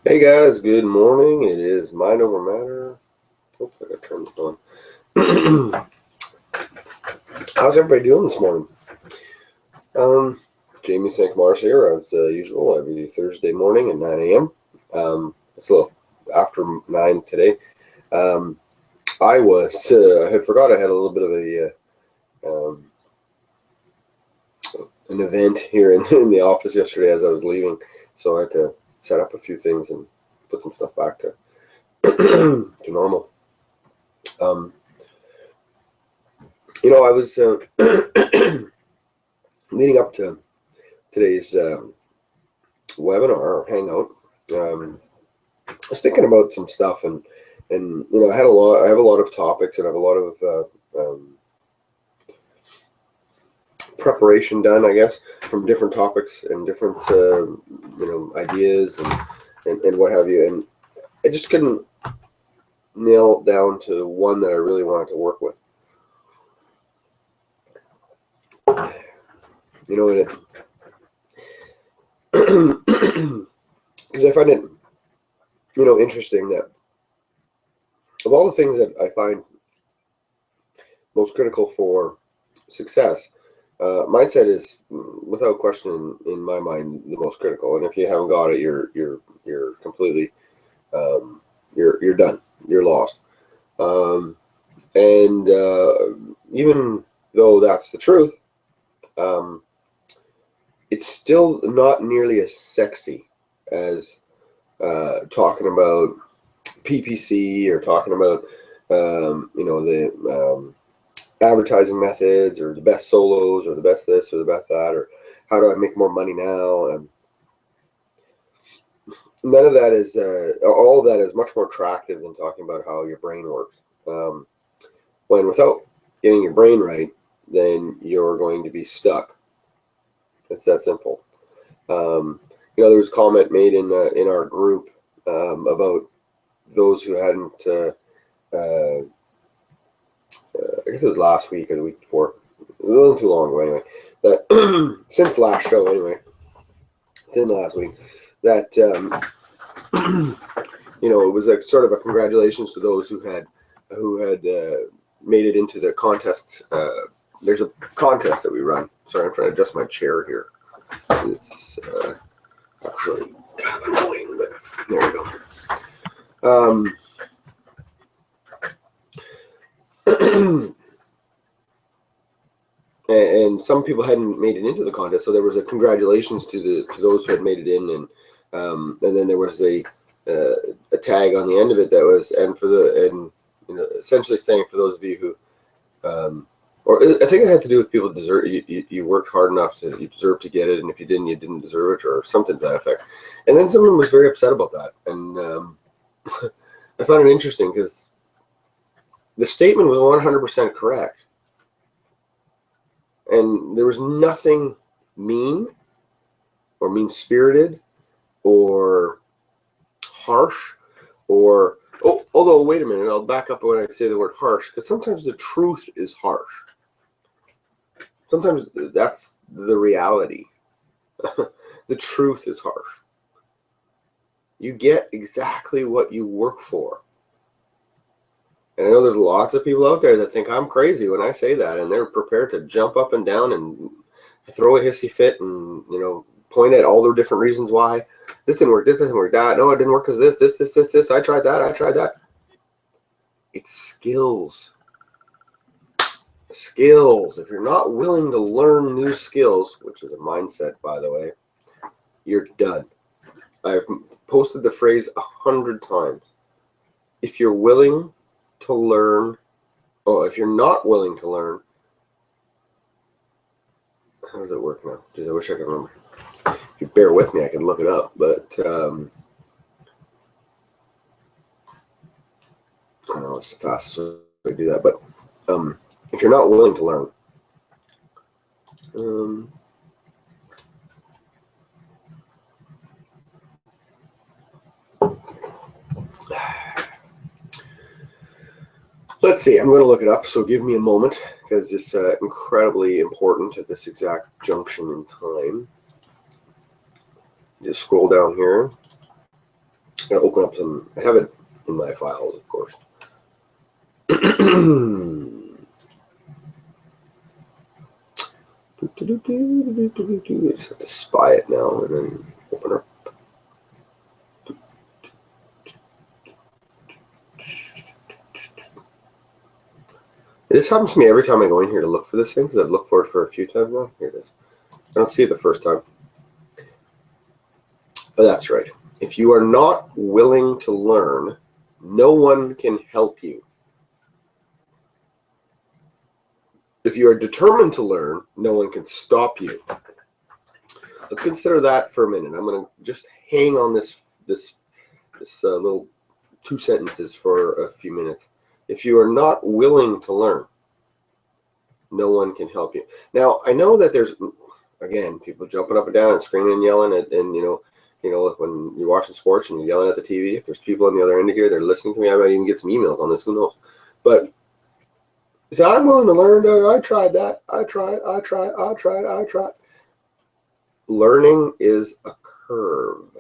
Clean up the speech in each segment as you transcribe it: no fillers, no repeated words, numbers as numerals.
Hey guys, good morning. It is Mind Over Matter. Oops, I gotta turn this on. How's everybody doing this morning? Jamie Cinq-Mars here, as usual, every Thursday morning at 9 a.m. It's a little after 9 today. I had forgot I had a little bit of an event here in the office yesterday as I was leaving, so I had to set up a few things and put some stuff back to to normal. I was leading up to today's webinar or hangout. I was thinking about some stuff, and I have a lot of topics, and I have a lot of preparation done, I guess, from different topics and different ideas and what have you, and I just couldn't nail down to one that I really wanted to work with. Because I find it interesting that of all the things that I find most critical for success, mindset is without question in my mind the most critical. And if you haven't got it, you're completely you're done. You're lost. And even though that's the truth, it's still not nearly as sexy as talking about PPC or talking about the advertising methods or the best solos or the best this or the best that, or how do I make more money now. None of that is all of that is much more attractive than talking about how your brain works. When without getting your brain right, then you're going to be stuck. It's that simple. There was a comment made in our group about those who hadn't. I guess it was last week or the week before. It wasn't too long ago, anyway. That since the last show, anyway, within the last week, that it was like sort of a congratulations to those who had made it into the contest. There's a contest that we run. Sorry, I'm trying to adjust my chair here. It's actually kind of annoying, but there we go. And some people hadn't made it into the contest, so there was a congratulations to those who had made it in, and then there was a tag on the end of it that was essentially saying for those of you who or I think it had to do with people deserve you worked hard enough you deserve to get it, and if you didn't deserve it, or something to that effect. And then someone was very upset about that, and I found it interesting because the statement was 100% correct. And there was nothing mean or mean-spirited or harsh or... Oh, although, wait a minute, I'll back up when I say the word harsh, because sometimes the truth is harsh. Sometimes that's the reality. The truth is harsh. You get exactly what you work for. And I know there's lots of people out there that think I'm crazy when I say that, and they're prepared to jump up and down and throw a hissy fit and, point at all the different reasons why this didn't work, this didn't work, that. No, it didn't work because this. I tried that. It's skills. Skills. If you're not willing to learn new skills, which is a mindset, by the way, you're done. I've posted the phrase 100 times. If you're willing to learn, if you're not willing to learn, how does it work now? Jeez, I wish I could remember. If you bear with me, I can look it up, but I don't know, it's the fastest way to do that. But if you're not willing to learn, let's see, I'm going to look it up, so give me a moment, because it's incredibly important at this exact junction in time. Just scroll down here. I'm going to open up some, I have it in my files, of course. Just have to spy it now and then open up. This happens to me every time I go in here to look for this thing, because I've looked for it for a few times now. Here it is. I don't see it the first time. But that's right. If you are not willing to learn, no one can help you. If you are determined to learn, no one can stop you. Let's consider that for a minute. I'm going to just hang on this little 2 sentences for a few minutes. If you are not willing to learn, no one can help you. Now, I know that there's, again, people jumping up and down and screaming and yelling, and like when you're watching sports and you're yelling at the TV, if there's people on the other end of here, they're listening to me, I might even get some emails on this, who knows. But if I'm willing to learn, I tried that. I tried. Learning is a curve.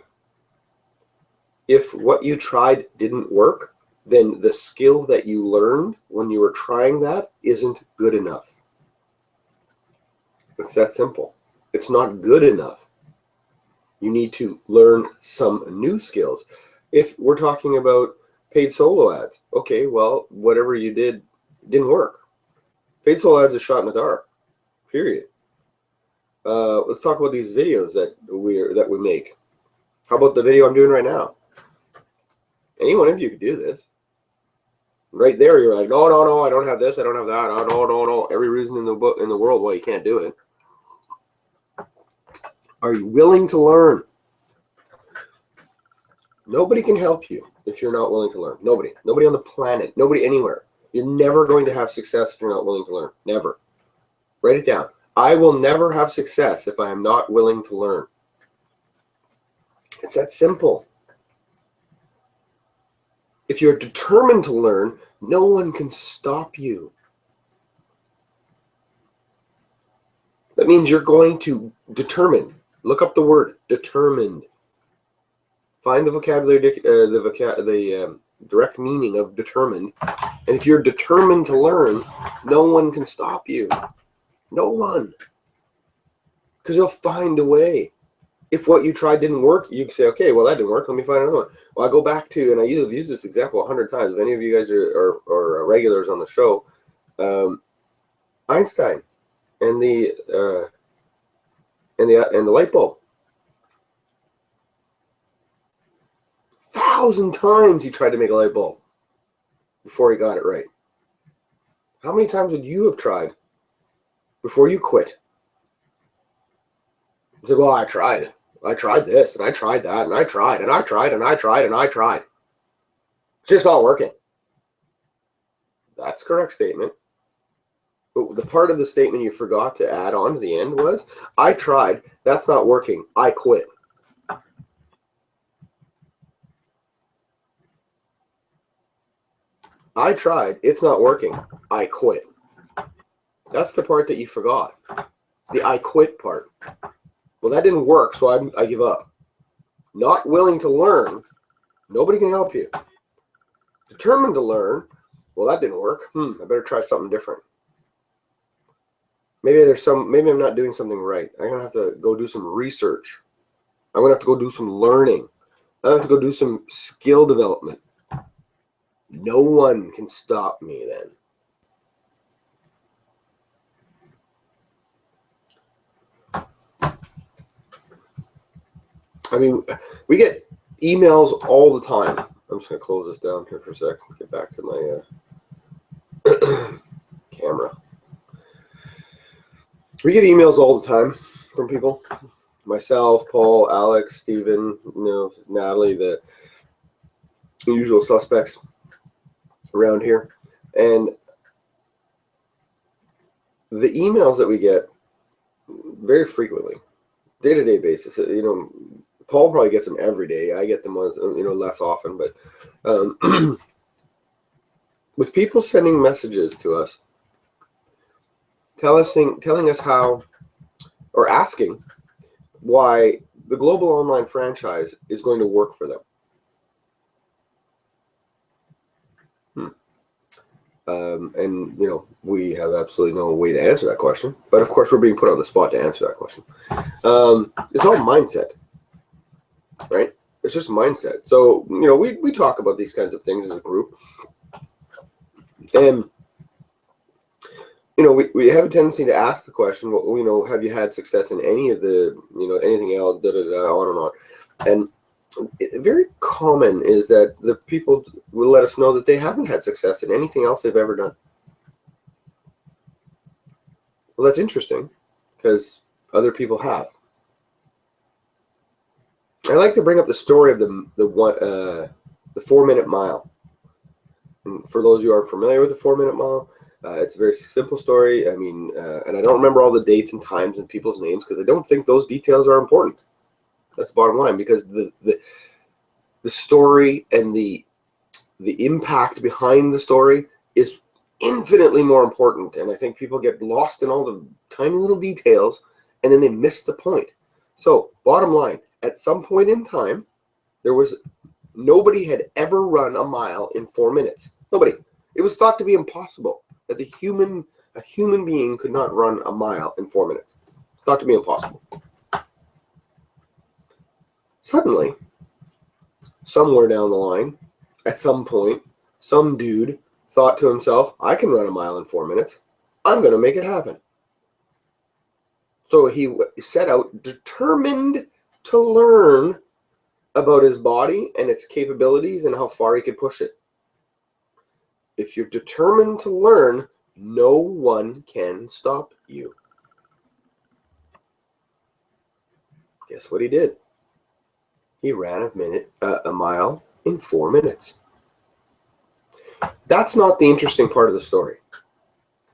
If what you tried didn't work, then the skill that you learned when you were trying that isn't good enough. It's that simple. It's not good enough. You need to learn some new skills. If we're talking about paid solo ads, okay, well, whatever you did didn't work. Paid solo ads is shot in the dark, period. Let's talk about these videos that we make. How about the video I'm doing right now? Any one of you could do this. Right there, you're like, no, I don't have this, I don't have that. Oh, no. Every reason in the world why you can't do it. Are you willing to learn? Nobody can help you if you're not willing to learn. Nobody on the planet, nobody anywhere. You're never going to have success if you're not willing to learn. Never. Write it down. I will never have success if I am not willing to learn. It's that simple. If you're determined to learn, no one can stop you. That means you're going to determine. Look up the word determined. Find the vocabulary, the direct meaning of determined. And if you're determined to learn, no one can stop you. No one. Because you'll find a way. If what you tried didn't work, you can say, okay, well, that didn't work. Let me find another one. Well, I go back to, and I've used this example 100 times. If any of you guys are regulars on the show, Einstein and the light bulb. 1,000 times he tried to make a light bulb before he got it right. How many times would you have tried before you quit? You said, well, I tried. I tried this, and I tried that, and I tried, and I tried, and I tried, and I tried. It's just not working. That's a correct statement. But the part of the statement you forgot to add on to the end was, I tried. That's not working. I quit. I tried. It's not working. I quit. That's the part that you forgot. The I quit part. Well, that didn't work, so I give up. Not willing to learn, nobody can help you. Determined to learn, well, that didn't work. I better try something different. Maybe I'm not doing something right. I'm going to have to go do some research. I'm going to have to go do some learning. I have to go do some skill development. No one can stop me then. I mean, we get emails all the time. I'm just going to close this down here for a sec and get back to my camera. We get emails all the time from people. Myself, Paul, Alex, Stephen, Natalie, the usual suspects around here. And the emails that we get very frequently, day-to-day basis, Paul probably gets them every day. I get them once, less often, but with people sending messages to us, telling us how, or asking why the global online franchise is going to work for them. And, we have absolutely no way to answer that question. But, of course, we're being put on the spot to answer that question. It's all mindset, right? It's just mindset. So, we talk about these kinds of things as a group. And, we have a tendency to ask the question, well, have you had success in any of the, anything else, on and on. And very common is that the people will let us know that they haven't had success in anything else they've ever done. Well, that's interesting because other people have. I like to bring up the story of the 4-minute mile. And for those of you who aren't familiar with the 4-minute mile, it's a very simple story. I mean, and I don't remember all the dates and times and people's names because I don't think those details are important. That's the bottom line, because the story and the impact behind the story is infinitely more important. And I think people get lost in all the tiny little details and then they miss the point. So, bottom line, at some point in time, nobody had ever run a mile in 4 minutes. Nobody. It was thought to be impossible that a human being could not run a mile in 4 minutes. Thought to be impossible. Suddenly, somewhere down the line, at some point, some dude thought to himself, I can run a mile in 4 minutes. I'm going to make it happen. So he set out determined to learn about his body and its capabilities and how far he could push it. If you're determined to learn, no one can stop you. Guess what he did? He ran a mile in 4 minutes. That's not the interesting part of the story.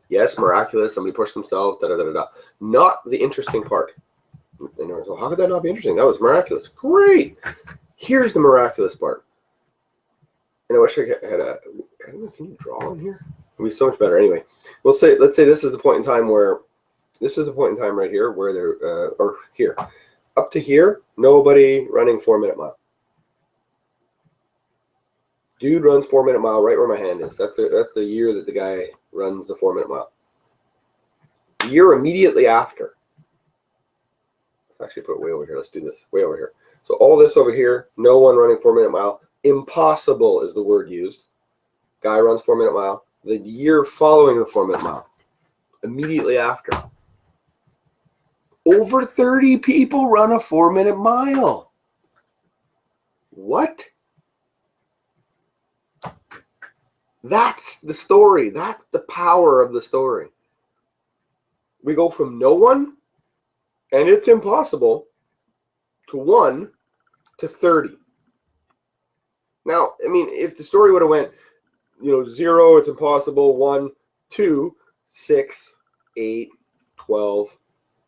Yes, miraculous, somebody pushed themselves, da-da-da-da-da. Not the interesting part. And well, how could that not be interesting? That was miraculous. Great. Here's the miraculous part. And I wish I had I don't know, can you draw on here? It would be so much better. Anyway, let's say this is the point in time right here where they're, or here. Up to here, nobody running 4-minute mile. Dude runs 4-minute mile right where my hand is. That's the year that the guy runs the 4-minute mile. The year immediately after. Let's actually put it way over here. Let's do this. Way over here. So all this over here, no one running 4-minute mile. Impossible is the word used. Guy runs 4-minute mile. The year following the 4-minute mile. Immediately after. Over 30 people run a 4-minute mile. What? That's the story. That's the power of the story. We go from no one, and it's impossible, to 1 to 30. Now, I mean, if the story would have went, 0, it's impossible, 1, 2, 6, 8, 12,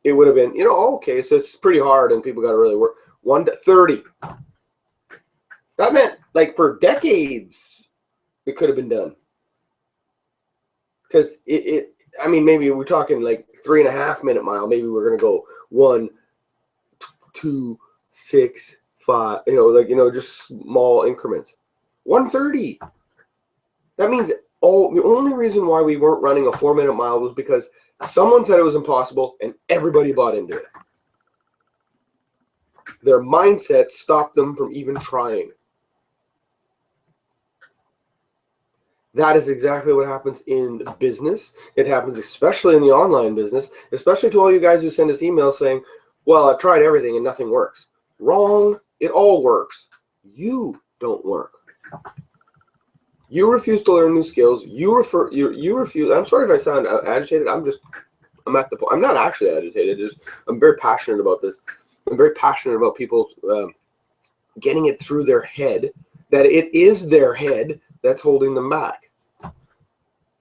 it would have been, okay, so it's pretty hard and people got to really work. 1 to 30. That meant, like, for decades, it could have been done. Because I mean, maybe we're talking like 3.5-minute mile. Maybe we're going to go 1, 2, 6, 5, just small increments. 1:30. That means the only reason why we weren't running a 4-minute mile was because someone said it was impossible and everybody bought into it. Their mindset stopped them from even trying. That is exactly what happens in business. It happens especially in the online business, especially to all you guys who send us emails saying, well, I've tried everything and nothing works. Wrong. It all works. You don't work. You refuse to learn new skills. You refuse. I'm sorry if I sound agitated. I'm at the point. I'm not actually agitated. I'm very passionate about this. I'm very passionate about people getting it through their head that it is their head that's holding them back.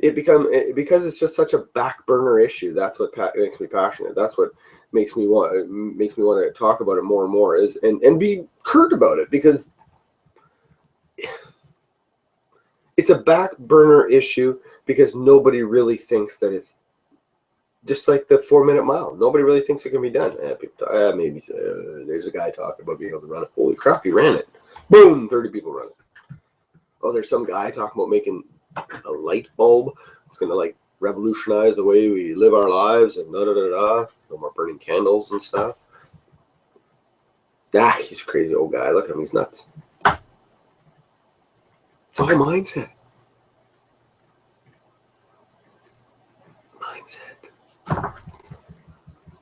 Because it's just such a back burner issue. That's what makes me passionate. That's what makes me want to talk about it more and more and be curt about it, because it's a back burner issue because nobody really thinks that it's just like the 4-minute mile. Nobody really thinks it can be done. Maybe there's a guy talking about being able to run it. Holy crap, he ran it. Boom, 30 people run it. Oh, there's some guy talking about making a light bulb. It's going to like revolutionize the way we live our lives and da da da da. No more burning candles and stuff. Ah, he's a crazy old guy. Look at him, he's nuts. It's all mindset. Mindset.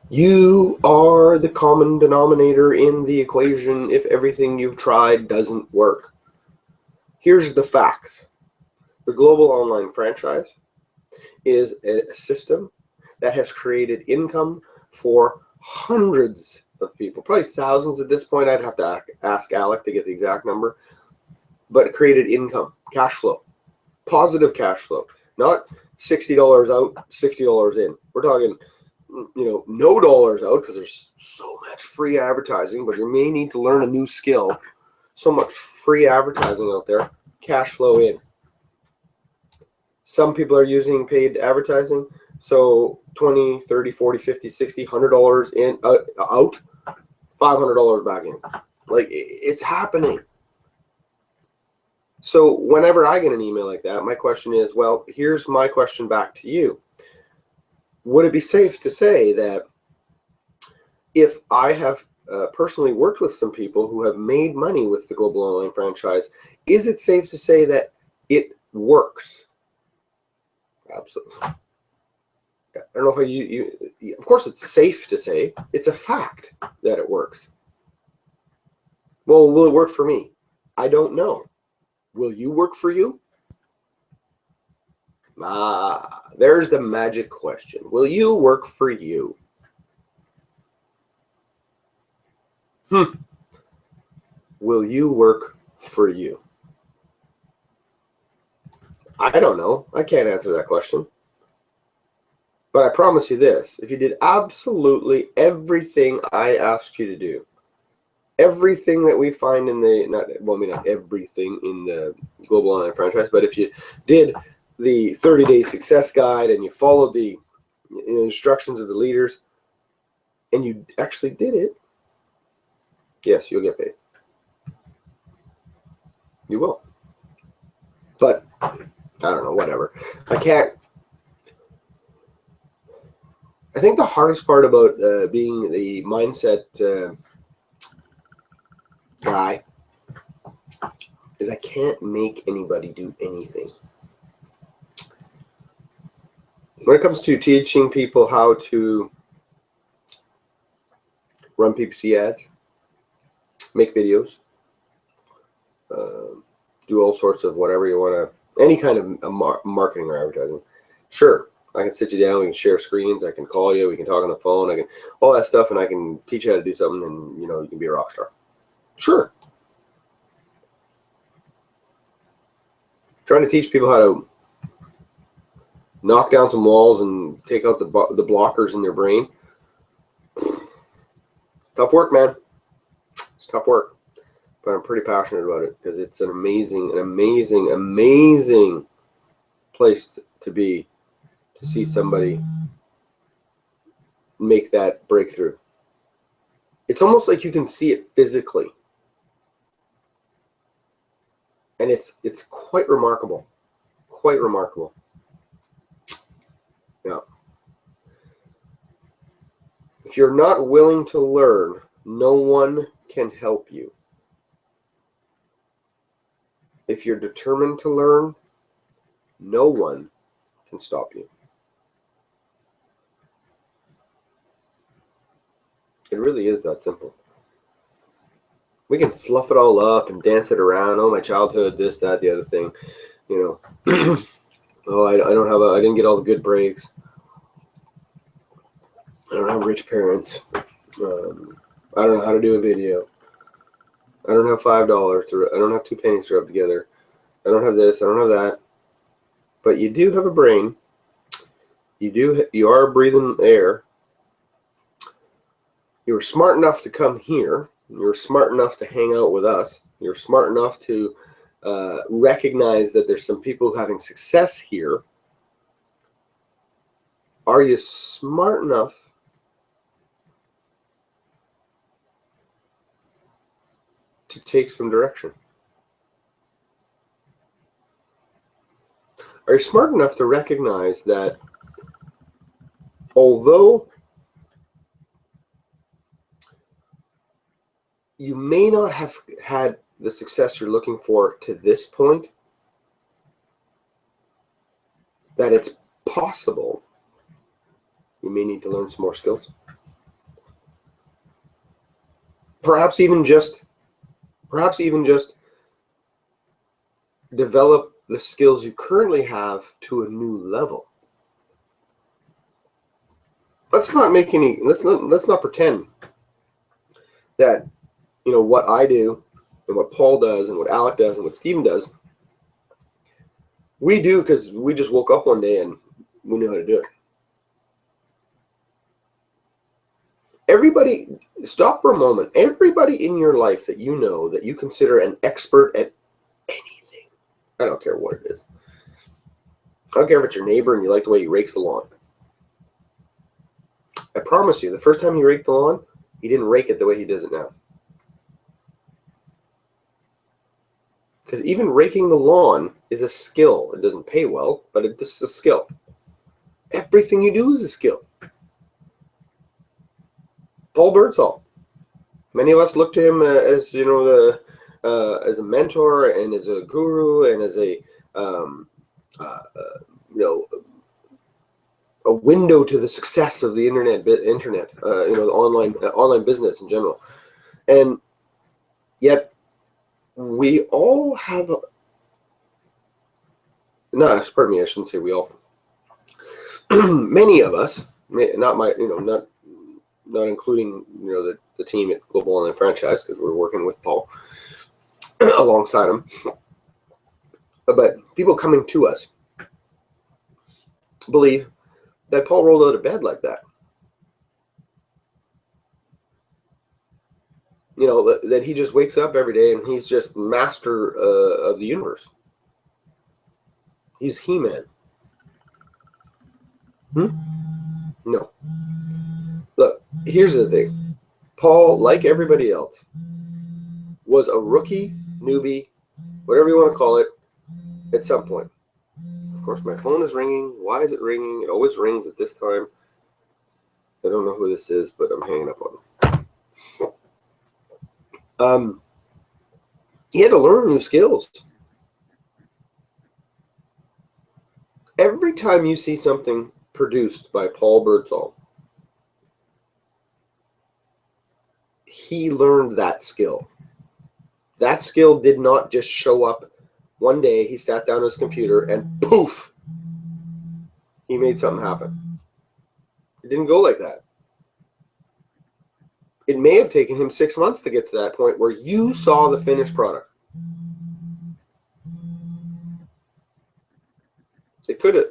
You are the common denominator in the equation if everything you've tried doesn't work. Here's the facts. The global online franchise is a system that has created income for hundreds of people, probably thousands at this point. I'd have to ask Alec to get the exact number, but it created income, cash flow, positive cash flow, not $60 out, $60 in. We're talking, no dollars out because there's so much free advertising, but you may need to learn a new skill. So much free advertising out there, cash flow in. Some people are using paid advertising, so $20, $30, $40, $50, $60, $100 in, out, $500 back in. Like, it's happening. So whenever I get an email like that, my question is, well, here's my question back to you. Would it be safe to say that if I have personally worked with some people who have made money with the global online franchise, is it safe to say that it works? Absolutely. I don't know if of course it's safe to say. It's a fact that it works. Well, will it work for me? I don't know. Will you work for you? There's the magic question. Will you work for you? Will you work for you? I don't know. I can't answer that question. But I promise you this. If you did absolutely everything I asked you to do, everything that we find in not everything in the global online franchise, but if you did the 30-day success guide and you followed the instructions of the leaders and you actually did it, yes, you'll get paid. You will. But I don't know, whatever. I think the hardest part about being the mindset guy is I can't make anybody do anything. When it comes to teaching people how to run PPC ads, make videos, do all sorts of whatever you want to, any kind of marketing or advertising, sure, I can sit you down, we can share screens, I can call you, we can talk on the phone, I can, all that stuff, and I can teach you how to do something, and you can be a rock star. Sure. Trying to teach people how to knock down some walls and take out the blockers in their brain. Tough work, man. It's tough work, but I'm pretty passionate about it because it's an amazing place to be, to see somebody make that breakthrough. It's almost like you can see it physically, and it's quite remarkable. Quite remarkable. Yeah. If you're not willing to learn, no one can help you. If you're determined to learn, no one can stop you. It really is that simple. We can fluff it all up and dance it around. Oh, my childhood, this, that, the other thing. Oh, I didn't get all the good breaks. I don't have rich parents. I don't know how to do a video. I don't have $5 I don't have 2 pennies to rub together. I don't have this. I don't have that. But you do have a brain. You are breathing air. You were smart enough to come here. You were smart enough to hang out with us. You're smart enough to recognize that there's some people having success here. Are you smart enough to take some direction? are you smart enough to recognize that although you may not have had the success you're looking for to this point, that it's possible you may need to learn some more skills? Perhaps even just develop the skills you currently have to a new level. Let's not pretend that, you know, what I do and what Paul does and what Alec does and what Steven does, we do because we just woke up one day and we knew how to do it. Everybody, stop for a moment. Everybody in your life that you know, that you consider an expert at anything, I don't care what it is. I don't care if it's your neighbor and you like the way he rakes the lawn. I promise you, the first time he raked the lawn, he didn't rake it the way he does it now. Because even raking the lawn is a skill. It doesn't pay well, but it's a skill. Everything you do is a skill. Paul Birdsall. Many of us look to him as, you know, as a mentor and as a guru and as a you know, a window to the success of the internet, you know, the online business in general. And yet we all have pardon me, I shouldn't say we all. Many of us, not including, you know, the team at Global Online Franchise, because we're working with Paul alongside him. But people coming to us believe that Paul rolled out of bed like that. You know, that he just wakes up every day and he's just master of the universe. He's He-Man. No. Look, here's the thing. Paul, like everybody else, was a rookie, newbie, whatever you want to call it, at some point. Of course, my phone is ringing. Why is it ringing? It always rings at this time. I don't know who this is, but I'm hanging up on him. He had to learn new skills. Every time you see something produced by Paul Birdsall, he learned that skill. That skill did not just show up one day. He sat down at his computer and poof, he made something happen. It didn't go like that. It may have taken him 6 months to get to that point where you saw the finished product. It could have.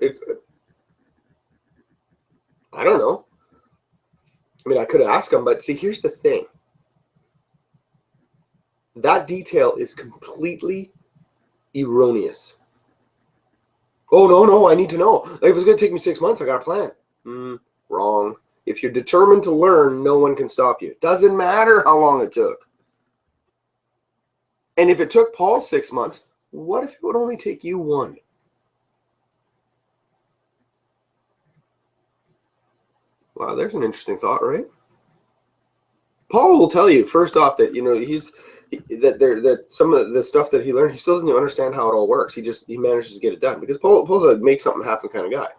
I don't know. I mean, I could have asked him, but see, here's the thing. That detail is completely erroneous. Oh, no, I need to know. Like, if it's going to take me 6 months, I got a plan. Wrong. If you're determined to learn, no one can stop you. Doesn't matter how long it took. And if it took Paul 6 months, what if it would only take you 1? Wow, there's an interesting thought, right? Paul will tell you first off that, you know, that some of the stuff that he learned, he still doesn't even understand how it all works. He manages to get it done because Paul's a make something happen kind of guy.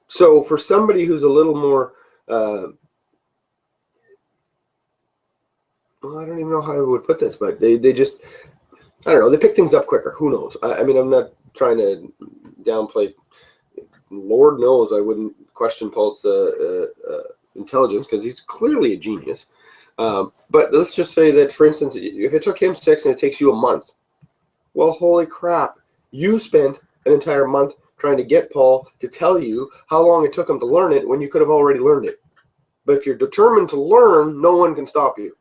So for somebody who's a little more, well, I don't even know how I would put this, but they just, I don't know, they pick things up quicker. Who knows? I mean, I'm not trying to downplay. Lord knows I wouldn't question Paul's intelligence because he's clearly a genius. But let's just say that, for instance, if it took him 6 and it takes you a month, well, holy crap, you spent an entire month trying to get Paul to tell you how long it took him to learn it when you could have already learned it. But if you're determined to learn, no one can stop you.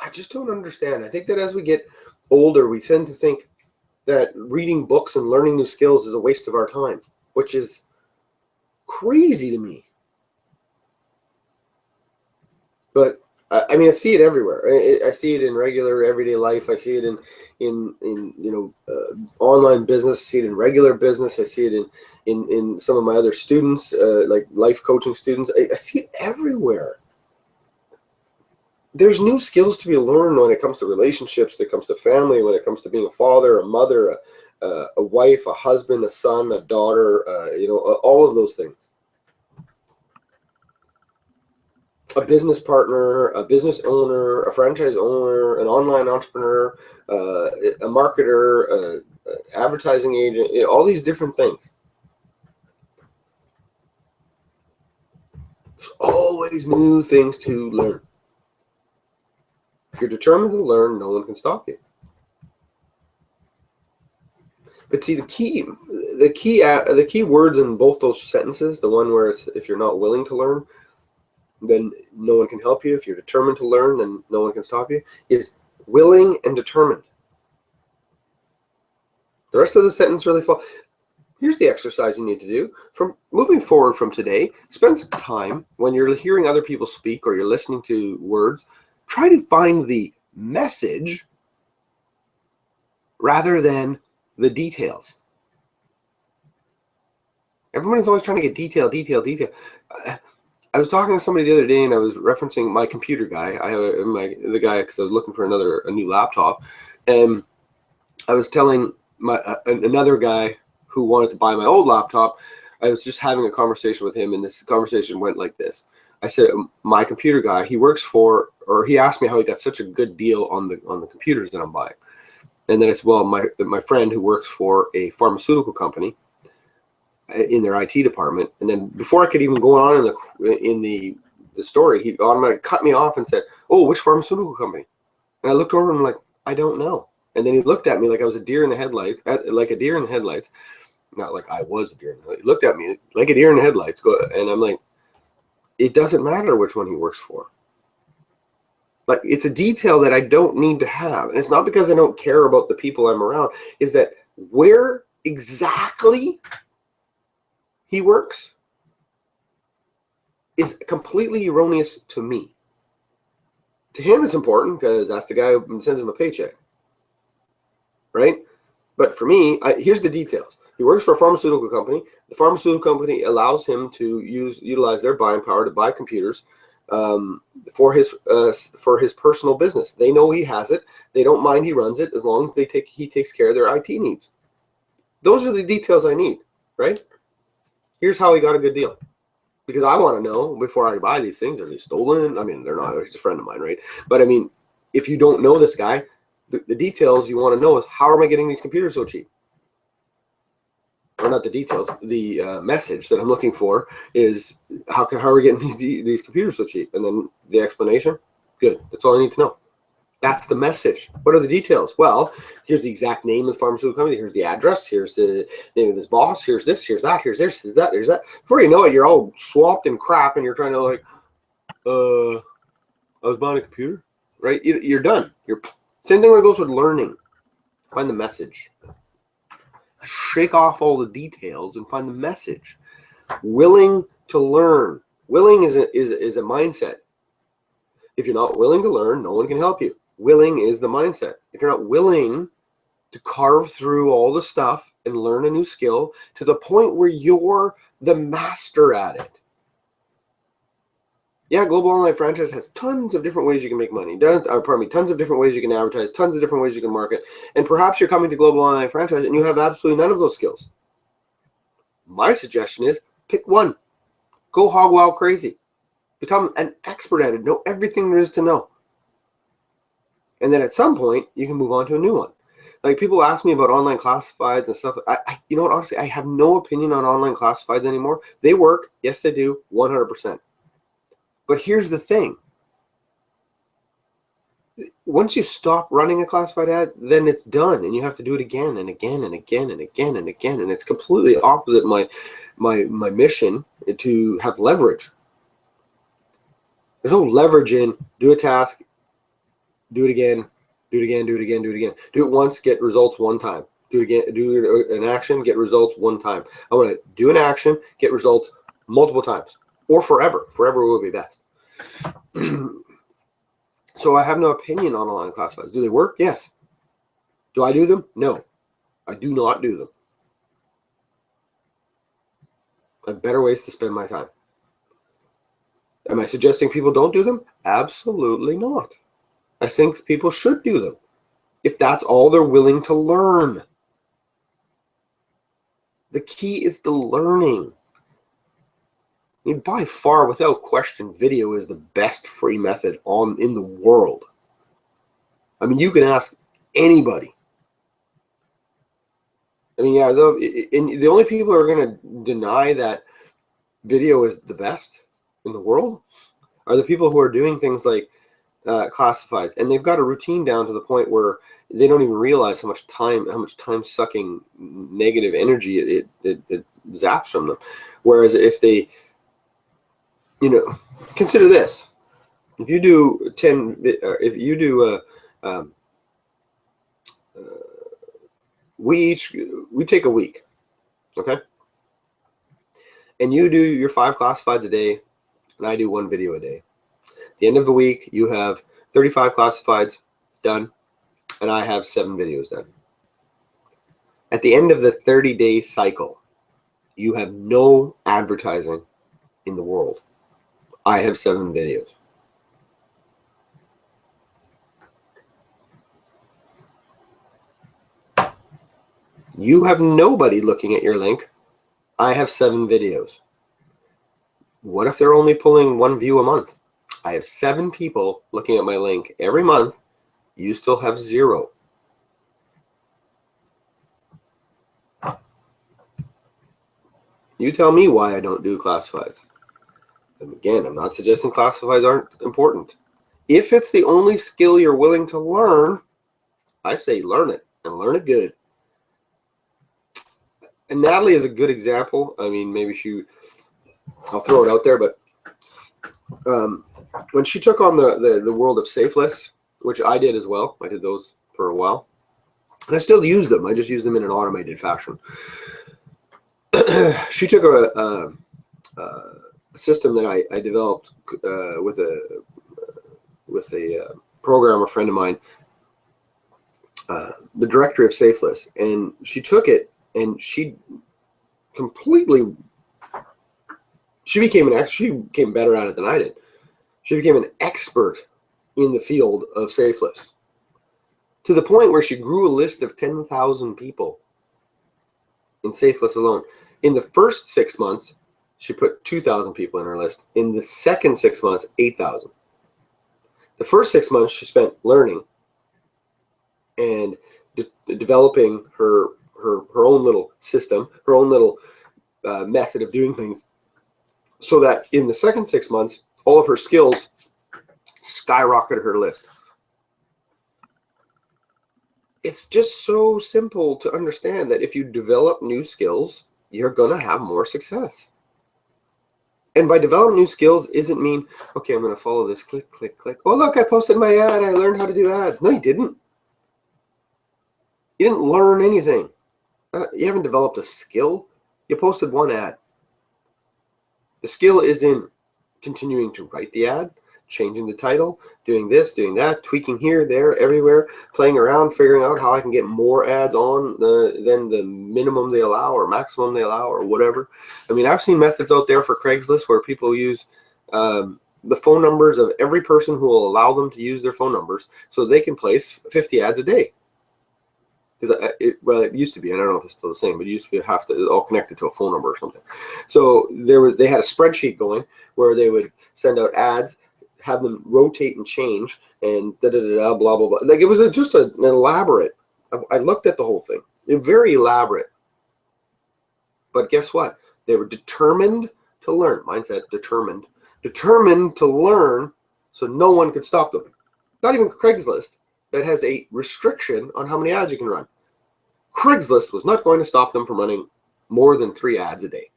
I just don't understand. I think that as we get older, we tend to think that reading books and learning new skills is a waste of our time, which is crazy to me. But I mean, I see it everywhere. I see it in regular everyday life. I see it in online business. I see it in regular business. I see it in some of my other students, like life coaching students. I see it everywhere. There's new skills to be learned when it comes to relationships, when it comes to family, when it comes to being a father, a mother, a wife, a husband, a son, a daughter, all of those things. A business partner, a business owner, a franchise owner, an online entrepreneur, a marketer, advertising agent, all these different things. There's always new things to learn. If you're determined to learn, no one can stop you. But see, the key words in both those sentences, the one where it's if you're not willing to learn, then no one can help you. If you're determined to learn, then no one can stop you, is willing and determined. The rest of the sentence really falls. Here's the exercise you need to do. From moving forward from today, spend some time when you're hearing other people speak or you're listening to words, try to find the message rather than the details. Everyone is always trying to get detail. I was talking to somebody the other day, and I was referencing my computer guy. I have the guy because I was looking for a new laptop, and I was telling another guy who wanted to buy my old laptop. I was just having a conversation with him, and this conversation went like this. I said, my computer guy, he asked me how he got such a good deal on the computers that I'm buying, and then I said, well, my friend who works for a pharmaceutical company in their IT department, and then before I could even go on in the story, he automatically cut me off and said, "Oh, which pharmaceutical company?" And I looked over and I'm like, "I don't know." And then he looked at me like I was a deer in the headlights, not like I was a deer in the headlights. He looked at me like a deer in the headlights, and I'm like, "It doesn't matter which one he works for. Like, it's a detail that I don't need to have, and it's not because I don't care about the people I'm around. Is that where exactly he works is completely erroneous to me. To him, it's important because that's the guy who sends him a paycheck, right? But for me, here's the details. He works for a pharmaceutical company. The pharmaceutical company allows him to utilize their buying power to buy computers for his personal business. They know he has it. They don't mind he runs it as long as he takes care of their IT needs. Those are the details I need, right? Here's how he got a good deal. Because I want to know before I buy these things, are they stolen? I mean, they're not. He's a friend of mine, right? But I mean, if you don't know this guy, the details you want to know is, how am I getting these computers so cheap? Or not the details. The message that I'm looking for is, how are we getting these computers so cheap? And then the explanation, good. That's all I need to know. That's the message. What are the details? Well, here's the exact name of the pharmaceutical company. Here's the address. Here's the name of this boss. Here's this. Here's that. Here's this. Here's that. Here's that. Before you know it, you're all swamped in crap, and you're trying to I was buying a computer, right? You're done. Same thing when it goes with learning. Find the message. Shake off all the details and find the message. Willing to learn. Willing is a mindset. If you're not willing to learn, no one can help you. Willing is the mindset. If you're not willing to carve through all the stuff and learn a new skill to the point where you're the master at it. Yeah, Global Online Franchise has tons of different ways you can make money. Tons of different ways you can advertise, tons of different ways you can market. And perhaps you're coming to Global Online Franchise and you have absolutely none of those skills. My suggestion is pick one. Go hog wild crazy. Become an expert at it. Know everything there is to know. And then at some point, you can move on to a new one. Like, people ask me about online classifieds and stuff. You know what, honestly, I have no opinion on online classifieds anymore. They work. Yes, they do. 100%. But here's the thing. Once you stop running a classified ad, then it's done. And you have to do it again and again and again and again and again. And it's completely opposite my mission to have leverage. There's no leverage in do a task, do it again, do it again, do it again, do it again. Do it once, get results one time. Do it again, do an action, get results one time. I want to do an action, get results multiple times, or forever. Forever will be best. So I have no opinion on online classifieds. Do they work? Yes. Do I do them? No. I do not do them. I have better ways to spend my time. Am I suggesting people don't do them? Absolutely not. I think people should do them if that's all they're willing to learn. The key is the learning. I mean, by far, without question, video is the best free method in the world. I mean, you can ask anybody. I mean, yeah, the only people who are going to deny that video is the best in the world are the people who are doing things like classifieds, and they've got a routine down to the point where they don't even realize how much time sucking negative energy it zaps from them. Whereas if they, consider this: if you do we take a week, okay, and you do your 5 classifieds a day, and I do 1 video a day. At the end of the week, you have 35 classifieds done, and I have 7 videos done. At the end of the 30-day cycle, you have no advertising in the world. I have 7 videos. You have nobody looking at your link. I have 7 videos. What if they're only pulling 1 view a month? I have 7 people looking at my link every month. You still have 0. You tell me why I don't do classifieds. And again, I'm not suggesting classifieds aren't important. If it's the only skill you're willing to learn, I say learn it, and learn it good. And Natalie is a good example. I mean, maybe I'll throw it out there, but when she took on the world of safe lists, which I did as well, I did those for a while, and I still use them. I just use them in an automated fashion. She took a system that I developed with a programmer friend of mine, the directory of safe lists, and she took it and she became better at it than I did. She became an expert in the field of safe lists, to the point where she grew a list of 10,000 people in safe lists alone. In the first 6 months, she put 2,000 people in her list. In the second 6 months, 8,000. The first 6 months she spent learning and developing her own little system, her own little method of doing things, so that in the second 6 months, all of her skills skyrocketed her list. It's just so simple to understand that if you develop new skills, you're going to have more success. And by developing new skills isn't mean, okay, I'm going to follow this, click, click, click. Oh, look, I posted my ad. I learned how to do ads. No, you didn't. You didn't learn anything. You haven't developed a skill. You posted 1 ad. The skill is in continuing to write the ad, changing the title, doing this, doing that, tweaking here, there, everywhere, playing around, figuring out how I can get more ads on than the minimum they allow or maximum they allow or whatever. I mean, I've seen methods out there for Craigslist where people use the phone numbers of every person who will allow them to use their phone numbers so they can place 50 ads a day. Because it used to be, I don't know if it's still the same, but it used to be have to all connected to a phone number or something. So they had a spreadsheet going where they would send out ads, have them rotate and change, and blah blah blah. Like, it was just an elaborate. I looked at the whole thing. It was very elaborate. But guess what? They were determined to learn. Mindset, determined to learn, so no one could stop them. Not even Craigslist, that has a restriction on how many ads you can run. Craigslist was not going to stop them from running more than 3 ads a day.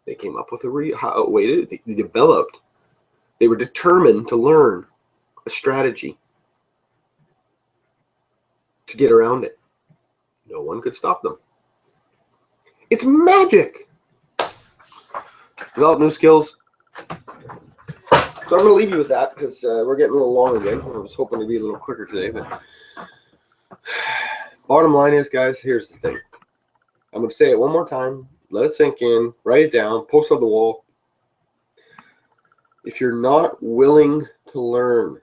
They came up with a way they developed. They were determined to learn a strategy to get around it. No one could stop them. It's magic. Develop new skills. So I'm going to leave you with that because we're getting a little long again. I was hoping to be a little quicker today, but bottom line is, guys, here's the thing. I'm going to say it one more time. Let it sink in. Write it down. Post on the wall. If you're not willing to learn,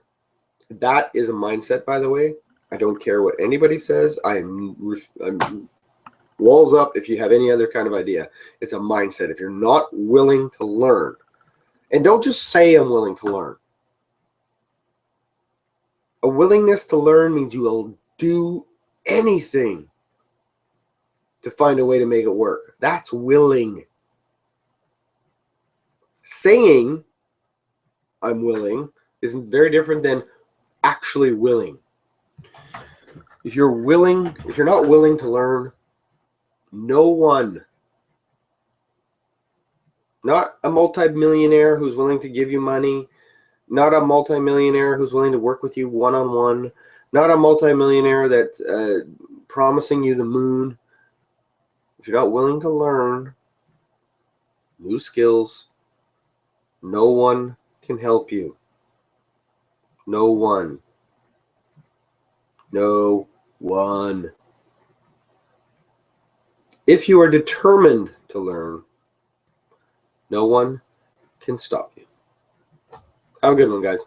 that is a mindset, by the way. I don't care what anybody says. I'm walls up if you have any other kind of idea. It's a mindset. If you're not willing to learn, and don't just say I'm willing to learn. A willingness to learn means you will do anything to find a way to make it work. That's willing. Saying I'm willing is very different than actually willing. If you're not willing to learn, no one, not a multimillionaire who's willing to give you money, not a multimillionaire who's willing to work with you one-on-one, not a multimillionaire that's promising you the moon. If you're not willing to learn new skills, no one can help you. No one. No one. If you are determined to learn, no one can stop you. Have a good one, guys.